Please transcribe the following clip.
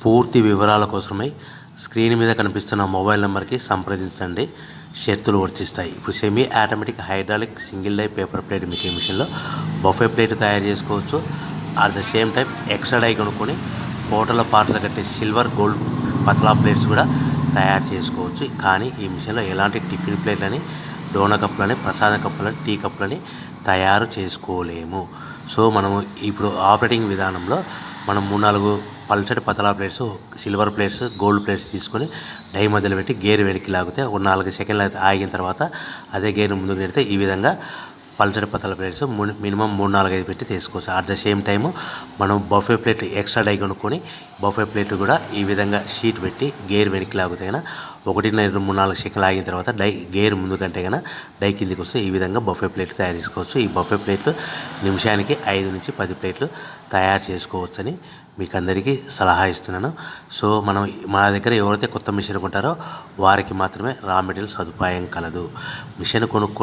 పూర్తి వివరాల కోసమై స్క్రీన్ మీద కనిపిస్తున్న మొబైల్ నెంబర్కి సంప్రదించండి. షరతులు వర్తిస్తాయి. ఇప్పుడు semi automatic hydraulic single die paper plate making మిషన్లో బఫే ప్లేట్ తయారు చేసుకోవచ్చు. At the same time extra die కొనుక్కొని హోటల్లో పార్సల్ కట్టే సిల్వర్ గోల్డ్ పతలా ప్లేట్స్ కూడా తయారు చేసుకోవచ్చు. కానీ ఈ మిషన్లో ఎలాంటి టిఫిన్ ప్లేట్లని, డోనా కప్పులని, ప్రసాద కప్పులని, టీ కప్పులని తయారు చేసుకోలేము. సో మనము ఇప్పుడు ఆపరేటింగ్ విధానంలో మనం 3-4 పల్చటి పతలా plates, silver plates, gold plates తీసుకొని డై మధ్యలో పెట్టి గేర్ వెనక్కి లాగితే ఒక 4 సెకండ్లు ఆగిన తర్వాత అదే గేర్ ముందుకు నెడితే ఈ విధంగా పల్చటి పతలా ప్లేట్స్ మినిమం 3-4-5 పెట్టి తీసుకోవచ్చు. అట్ ద సేమ్ టైము మనం బఫే ప్లేట్ ఎక్స్ట్రా డై కొనుక్కొని బఫే ప్లేట్ కూడా ఈ విధంగా షీట్ పెట్టి గేర్ వెనక్కి లాగితే కన్నా 1-2-3-4 సెకండ్లు ఆగిన తర్వాత గేర్ ముందు కంటే కన్నా డై కిందికి వస్తే ఈ విధంగా బఫే ప్లేట్లు తయారు చేసుకోవచ్చు. ఈ బఫే ప్లేట్లు నిమిషానికి 5-10 ప్లేట్లు తయారు చేసుకోవచ్చని మీకు అందరికీ సలహా ఇస్తున్నాను. సో మనం మా దగ్గర ఎవరైతే కొత్త మిషన్ కొంటారో వారికి మాత్రమే రా మెటీరియల్ సదుపాయం కలదు. మిషన్ కొనుక్కొని